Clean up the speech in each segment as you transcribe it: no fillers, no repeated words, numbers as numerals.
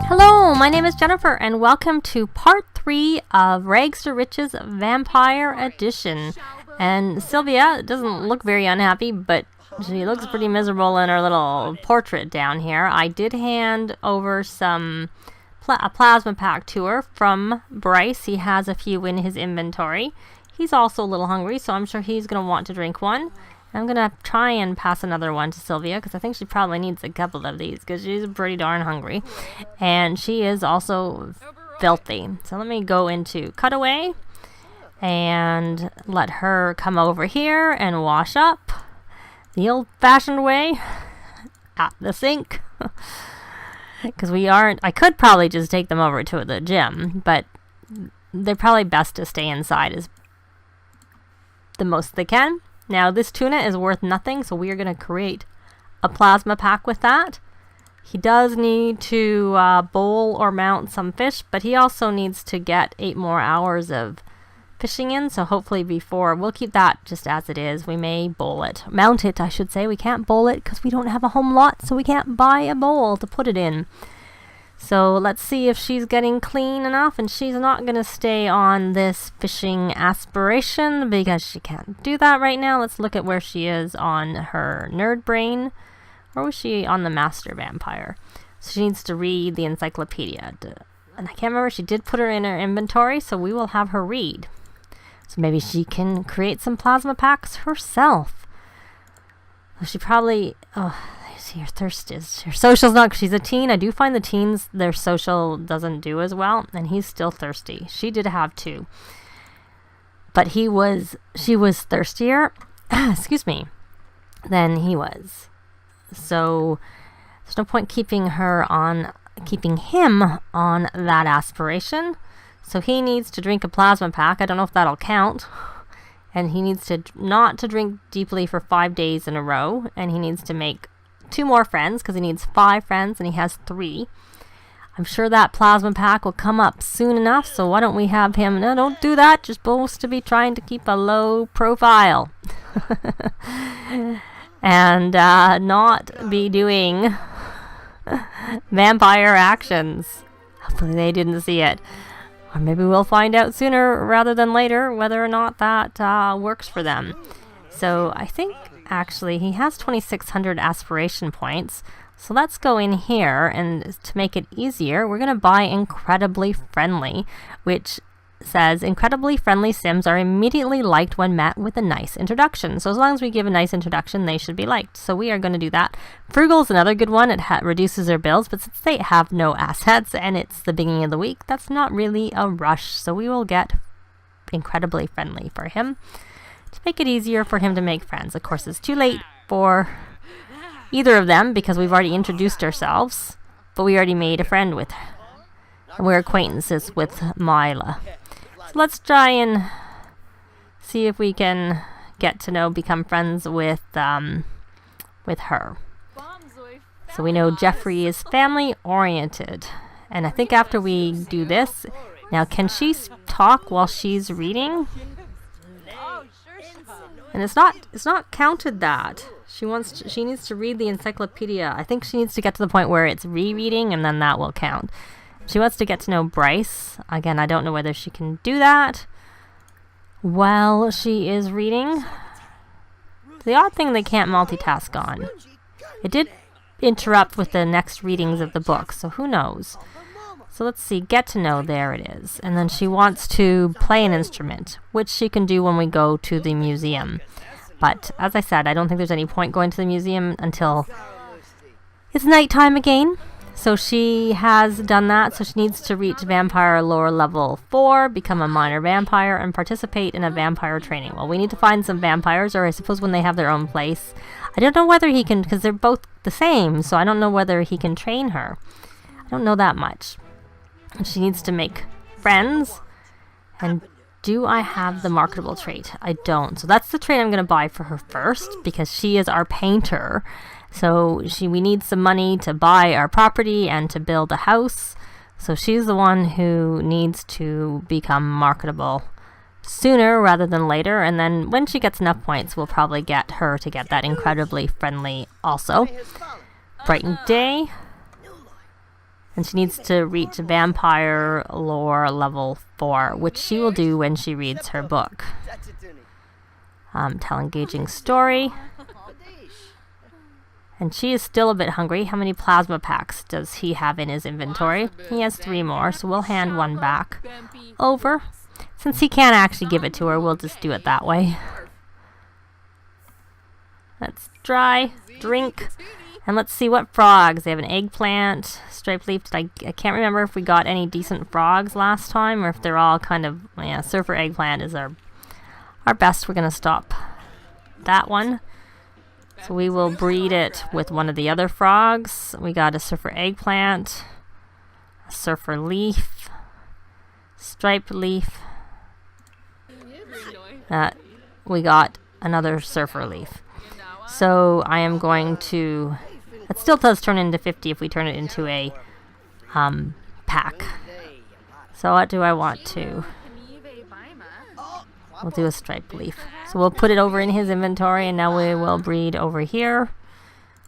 Hello, my name is Jennifer, and welcome to part 3 of Rags to Riches Vampire Edition. And Sylvia doesn't look very unhappy, but she looks pretty miserable in her little portrait down here. I did hand over a plasma pack to her from Bryce. He has a few in his inventory. He's also a little hungry, so I'm sure he's going to want to drink one. I'm going to try and pass another one to Sylvia because I think she probably needs a couple of these because she's pretty darn hungry. And she is also filthy. So let me go into Cutaway and let her come over here and wash up the old-fashioned way at the sink. Because I could probably just take them over to the gym, but they're probably best to stay inside as the most they can. Now, this tuna is worth nothing, so we are going to create a plasma pack with that. He does need to bowl or mount some fish, but he also needs to get 8 more hours of fishing in, so hopefully we'll keep that just as it is. We may bowl it. Mount it, I should say. We can't bowl it because we don't have a home lot, so we can't buy a bowl to put it in. So let's see if she's getting clean enough, and she's not going to stay on this fishing aspiration because she can't do that right now. Let's look at where she is on her nerd brain. Or was she on the master vampire? So she needs to read the encyclopedia. And I can't remember, she did put her in her inventory, so we will have her read. So maybe she can create some plasma packs herself. She probably... her thirst is, her social's not, because she's a teen. I do find the teens, their social doesn't do as well, and he's still thirsty. She did have 2, but she was thirstier, excuse me, than he was. So there's no point keeping him on that aspiration. So he needs to drink a plasma pack. I don't know if that'll count. And he needs to not to drink deeply for 5 days in a row, and he needs to make 2 more friends because he needs 5 friends and he has 3. I'm sure that plasma pack will come up soon enough, so why don't we have him... No, don't do that. You're supposed to be trying to keep a low profile. And not be doing vampire actions. Hopefully they didn't see it. Or maybe we'll find out sooner rather than later whether or not that works for them. So I think... Actually, he has 2,600 aspiration points. So let's go in here, and to make it easier, we're going to buy Incredibly Friendly, which says Incredibly Friendly Sims are immediately liked when met with a nice introduction. So as long as we give a nice introduction, they should be liked. So we are going to do that. Frugal is another good one. It reduces their bills, but since they have no assets and it's the beginning of the week, that's not really a rush. So we will get Incredibly Friendly for him, to make it easier for him to make friends. Of course, it's too late for either of them because we've already introduced ourselves, but we already made a friend with her. And we're acquaintances with Mila. So let's try and see if we can become friends with her. So we know Jeffrey is family-oriented. And I think after we do this... Now, can she talk while she's reading? And it's not counted that. She needs to read the encyclopedia. I think she needs to get to the point where it's rereading, and then that will count. She wants to get to know Bryce. Again, I don't know whether she can do that while she is reading. The odd thing they can't multitask on. It did interrupt with the next readings of the book, so who knows? So let's see, get to know, there it is. And then she wants to play an instrument, which she can do when we go to the museum. But as I said, I don't think there's any point going to the museum until it's nighttime again. So she has done that, so she needs to reach vampire lore level 4, become a minor vampire, and participate in a vampire training. Well, we need to find some vampires, or I suppose when they have their own place. I don't know whether he can, because they're both the same, so I don't know whether he can train her. I don't know that much. She needs to make friends. And do I have the marketable trait? I don't. So that's the trait I'm going to buy for her first, because she is our painter. So we need some money to buy our property and to build a house. So she's the one who needs to become marketable sooner rather than later. And then when she gets enough points, we'll probably get her to get that incredibly friendly also. Brighten Day. And she needs to reach vampire lore level 4, which she will do when she reads her book. Tell engaging story. And she is still a bit hungry. How many plasma packs does he have in his inventory? He has 3 more, so we'll hand one back over. Since he can't actually give it to her, we'll just do it that way. Let's dry, drink, and let's see what frogs. They have an eggplant, striped leaf. I can't remember if we got any decent frogs last time, or if they're all kind of, yeah, surfer eggplant is our best. We're going to stop that one. So we will breed it with one of the other frogs. We got a surfer eggplant, a surfer leaf, striped leaf. We got another surfer leaf. So I am going to... It still does turn into 50 if we turn it into a pack. So what do I want to... We'll do a striped leaf. So we'll put it over in his inventory, and now we will breed over here.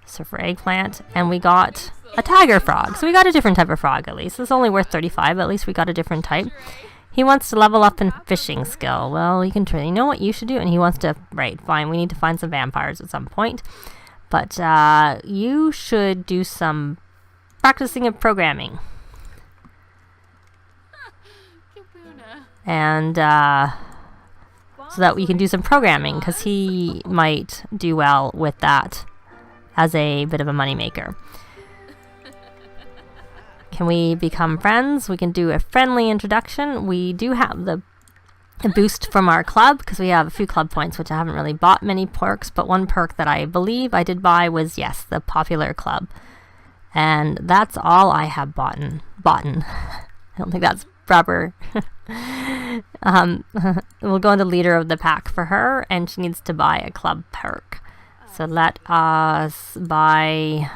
Surfer eggplant. And we got a tiger frog. So we got a different type of frog at least. It's only worth 35, but at least we got a different type. He wants to level up in fishing skill. Well, you can try. You know what you should do? And he wants to... Right, fine. We need to find some vampires at some point. But you should do some practicing of programming. And... so that we can do some programming, because he might do well with that as a bit of a moneymaker. Can we become friends? We can do a friendly introduction. We do have the boost from our club, because we have a few club points, which I haven't really bought many perks, but one perk that I believe I did buy was, yes, the popular club. And that's all I have bought. I don't think that's proper. We'll go into leader of the pack for her, and she needs to buy a club perk. So let us buy...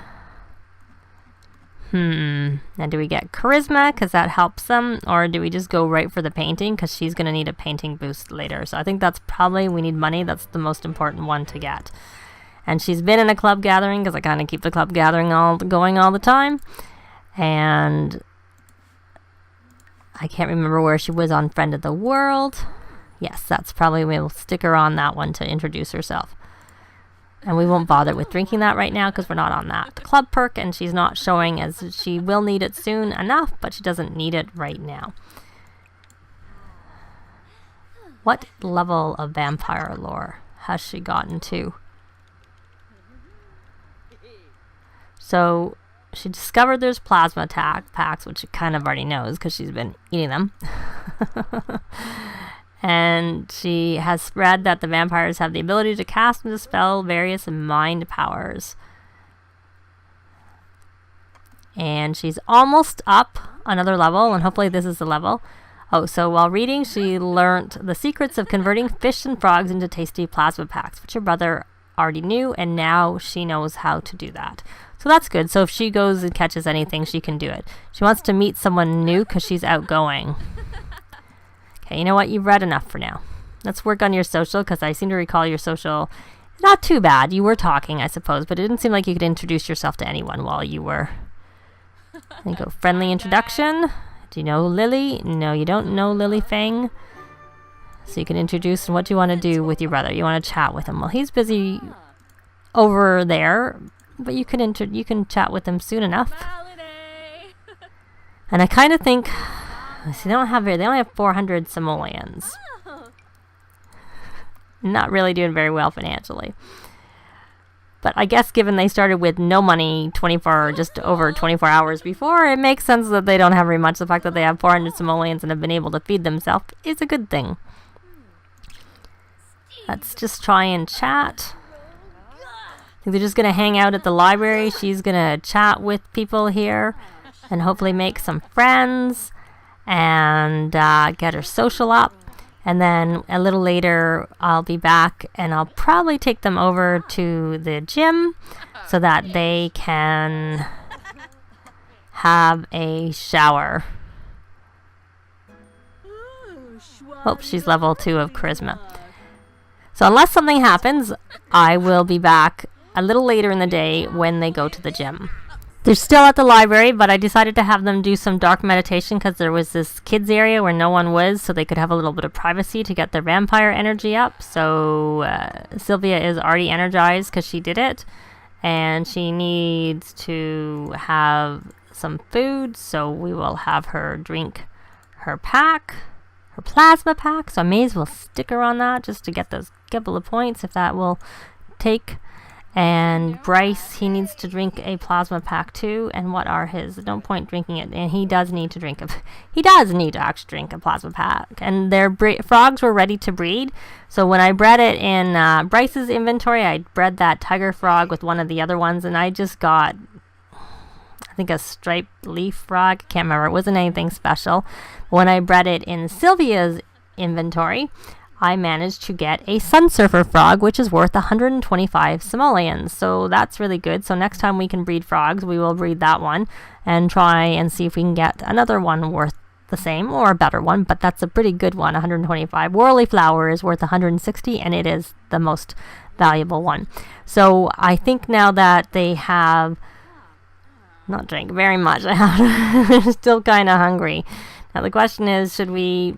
Now do we get charisma, because that helps them, or do we just go right for the painting, because she's going to need a painting boost later. So I think that's probably, we need money. That's the most important one to get. And she's been in a club gathering, because I kind of keep the club gathering going all the time. And... I can't remember where she was on Friend of the World. Yes, that's probably, we'll stick her on that one to introduce herself. And we won't bother with drinking that right now because we're not on that club perk, and she's not showing as she will need it soon enough, but she doesn't need it right now. What level of vampire lore has she gotten to? So... she discovered there's plasma packs, which she kind of already knows because she's been eating them. And she has read that the vampires have the ability to cast and dispel various mind powers. And she's almost up another level, and hopefully this is the level. Oh, so while reading, she learnt the secrets of converting fish and frogs into tasty plasma packs, which her brother already knew, and now she knows how to do that. So that's good. So if she goes and catches anything, she can do it. She wants to meet someone new because she's outgoing. Okay, you know what? You've read enough for now. Let's work on your social, because I seem to recall your social not too bad. You were talking, I suppose, but it didn't seem like you could introduce yourself to anyone while you were... There you go. Friendly introduction. Do you know Lily? No, you don't know Lily Fang. So you can introduce, and what do you want to do with your brother? You want to chat with him. Well, he's busy over there, but you can chat with him soon enough. And I kind of think, see, they only have 400 simoleons. Not really doing very well financially. But I guess given they started with no money just over 24 hours before, it makes sense that they don't have very much. The fact that they have 400 simoleons and have been able to feed themselves is a good thing. Let's just try and chat. I think they're just going to hang out at the library. She's going to chat with people here and hopefully make some friends and get her social up. And then a little later, I'll be back, and I'll probably take them over to the gym so that they can have a shower. Hope she's level 2 of charisma. So unless something happens, I will be back a little later in the day when they go to the gym. They're still at the library, but I decided to have them do some dark meditation because there was this kids area where no one was, so they could have a little bit of privacy to get their vampire energy up. So Sylvia is already energized because she did it, and she needs to have some food, so we will have her drink her plasma pack. So I may as well stick her on that just to get those couple of points if that will take. And Bryce, he needs to drink a plasma pack too. And what are his? No point drinking it. And he does need to drink he does need to actually drink a plasma pack. And their frogs were ready to breed. So when I bred it in Bryce's inventory, I bred that tiger frog with one of the other ones. And I just got, I think, a striped leaf frog. I can't remember. It wasn't anything special. When I bred it in Sylvia's inventory, I managed to get a sun surfer frog, which is worth 125 simoleons. So that's really good. So next time we can breed frogs, we will breed that one and try and see if we can get another one worth the same or a better one. But that's a pretty good one, 125. Whirly flower is worth 160, and it is the most valuable one. So I think now that they have not drank very much, I'm still kind of hungry. Now the question is, should we...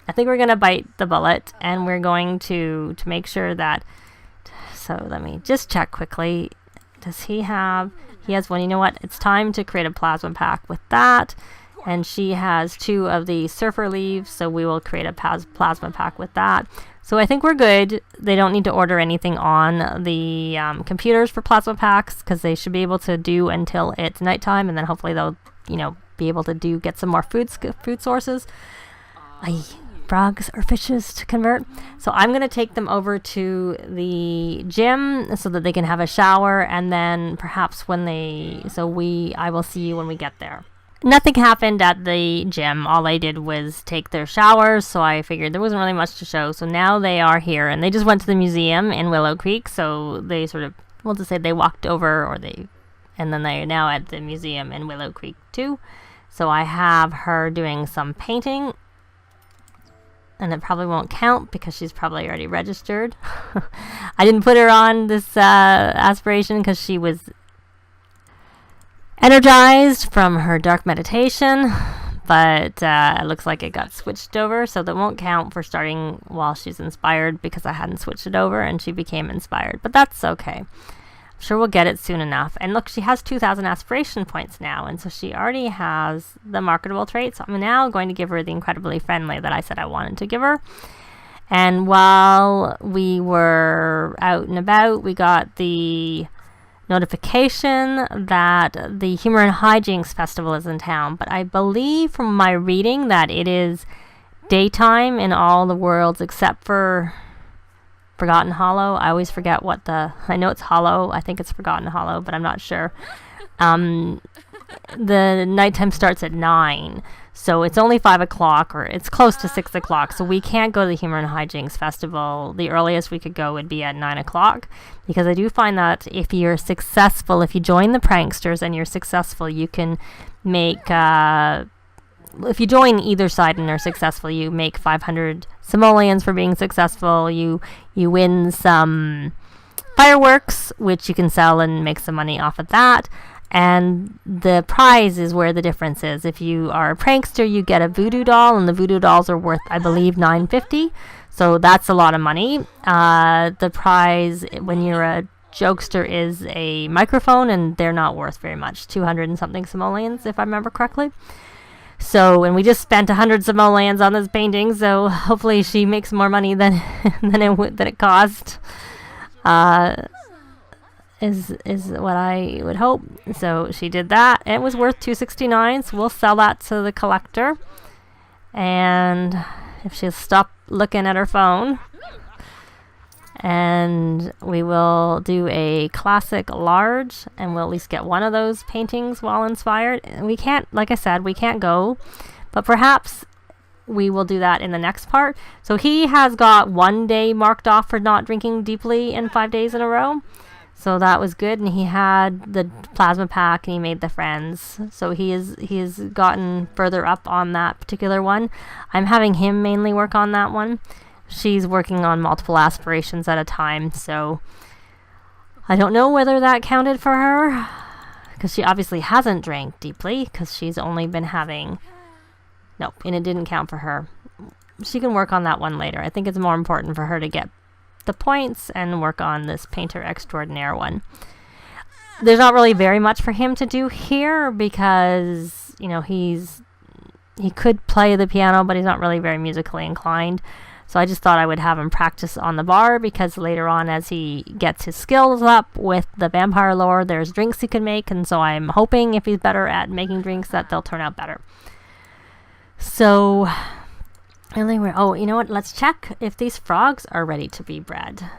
I think we're going to bite the bullet, and we're going to make sure that... So let me just check quickly. Does he have... He has one. You know what? It's time to create a plasma pack with that. And she has 2 of the surfer leaves, so we will create a plasma pack with that. So I think we're good. They don't need to order anything on the computers for plasma packs, because they should be able to do until it's nighttime, and then hopefully they'll, be able to get some more food sources. Frogs or fishes to convert. So I'm going to take them over to the gym so that they can have a shower, and then perhaps I will see you when we get there. Nothing happened at the gym. All I did was take their showers, so I figured there wasn't really much to show. So now they are here, and they just went to the museum in Willow Creek, so they sort of, we'll just say they walked over, and then they are now at the museum in Willow Creek too. So I have her doing some painting, and it probably won't count because she's probably already registered. I didn't put her on this aspiration because she was energized from her dark meditation, but it looks like it got switched over, so that won't count for starting while she's inspired because I hadn't switched it over and she became inspired. But that's okay. I'm sure we'll get it soon enough. And look, she has 2,000 aspiration points now, and so she already has the marketable traits. So I'm now going to give her the incredibly friendly that I said I wanted to give her. And while we were out and about, we got the notification that the Humor and Hijinks Festival is in town. But I believe from my reading that it is daytime in all the worlds except for Forgotten Hollow. I always forget I know it's Hollow. I think it's Forgotten Hollow, but I'm not sure. The nighttime starts at 9, so it's only 5 o'clock, or it's close to 6 o'clock, so we can't go to the Humor and Hijinks Festival. The earliest we could go would be at 9 o'clock, because I do find that if you're successful, if you join the pranksters and you're successful, you can make... if you join either side and are successful, you make 500 simoleons for being successful. You win some fireworks, which you can sell and make some money off of that. And the prize is where the difference is. If you are a prankster, you get a voodoo doll, and the voodoo dolls are worth, I believe, $9.50. So that's a lot of money. The prize when you're a jokester is a microphone, and they're not worth very much, 200 and something simoleons, if I remember correctly. So, and we just spent 100 simoleons on this painting, so hopefully she makes more money than it cost. Is what I would hope. So she did that. It was worth $269, so we'll sell that to the collector. And if she'll stop looking at her phone, and we will do a classic large, and we'll at least get one of those paintings while inspired. We can't, like I said, we can't go, but perhaps we will do that in the next part. So he has got 1 day marked off for not drinking deeply in 5 days in a row. So that was good, and he had the plasma pack, and he made the friends. So he has gotten further up on that particular one. I'm having him mainly work on that one. She's working on multiple aspirations at a time, so I don't know whether that counted for her, because she obviously hasn't drank deeply, because she's only been having... Nope, and it didn't count for her. She can work on that one later. I think it's more important for her to get the points and work on this painter extraordinaire one. There's not really very much for him to do here because, you know, he could play the piano, but he's not really very musically inclined. So I just thought I would have him practice on the bar, because later on, as he gets his skills up with the vampire lore, there's drinks he can make, and so I'm hoping if he's better at making drinks that they'll turn out better. So, oh, you know what? Let's check if these frogs are ready to be bred.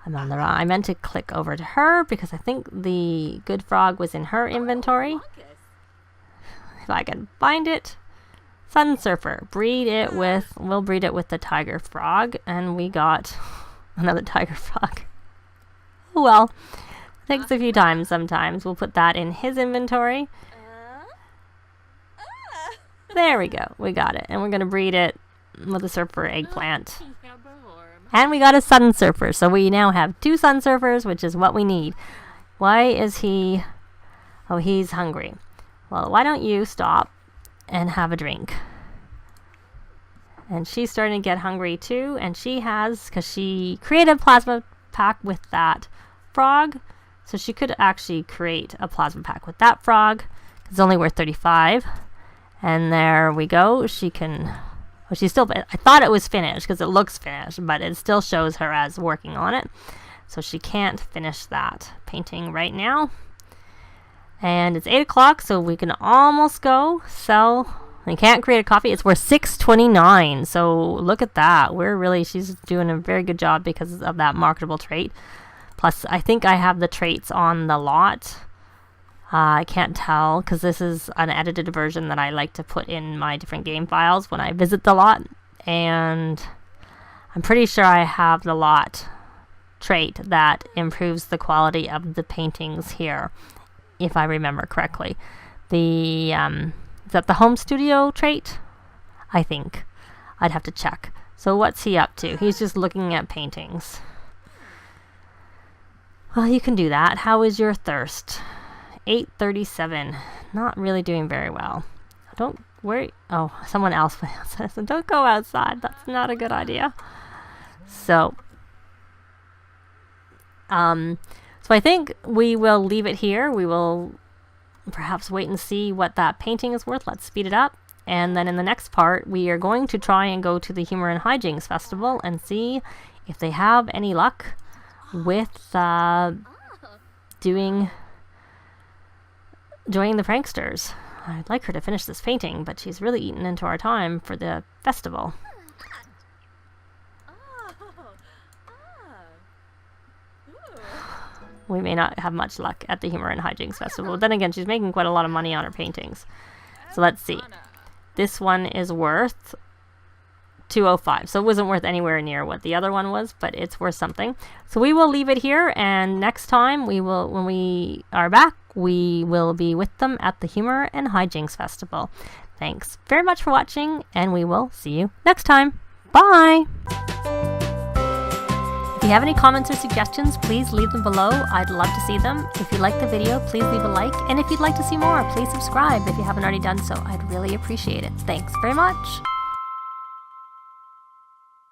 I'm on the wrong. I meant to click over to her because I think the good frog was in her inventory. If I can find it. Sun Surfer. We'll breed it with the tiger frog, and we got another tiger frog. Oh well. Takes a few times sometimes. We'll put that in his inventory. There we go. We got it. And we're going to breed it with a surfer eggplant. And we got a sun surfer. So we now have 2 sun surfers, which is what we need. Why is he... Oh, he's hungry. Well, why don't you stop and have a drink? And she's starting to get hungry too. And she has, because she created a plasma pack with that frog. So she could actually create a plasma pack with that frog. It's only worth 35. And there we go. She can... Well, she's still... I thought it was finished because it looks finished, but it still shows her as working on it. So she can't finish that painting right now. And it's 8 o'clock, so we can almost go sell... We can't create a coffee. It's worth $6.29. So look at that. She's doing a very good job because of that marketable trait. Plus, I think I have the traits on the lot. I can't tell because this is an edited version that I like to put in my different game files when I visit the lot. And I'm pretty sure I have the lot trait that improves the quality of the paintings here, if I remember correctly. Is that the home studio trait? I think. I'd have to check. So what's he up to? He's just looking at paintings. Well, you can do that. How is your thirst? 8:37. Not really doing very well. Oh, someone else says, don't go outside. That's not a good idea. So I think we will leave it here. We will perhaps wait and see what that painting is worth. Let's speed it up. And then in the next part, we are going to try and go to the Humor and Hijinks Festival and see if they have any luck with joining the pranksters. I'd like her to finish this painting, but she's really eaten into our time for the festival. We may not have much luck at the Humor and Hijinks Festival. But then again, she's making quite a lot of money on her paintings. So let's see. This one is worth $205. So it wasn't worth anywhere near what the other one was, but it's worth something. So we will leave it here, and next time when we are back, we will be with them at the Humor and Hijinks Festival. Thanks very much for watching, and we will see you next time. Bye! If you have any comments or suggestions, please leave them below. I'd love to see them. If you like the video, please leave a like. And if you'd like to see more, please subscribe if you haven't already done so. I'd really appreciate it. Thanks very much.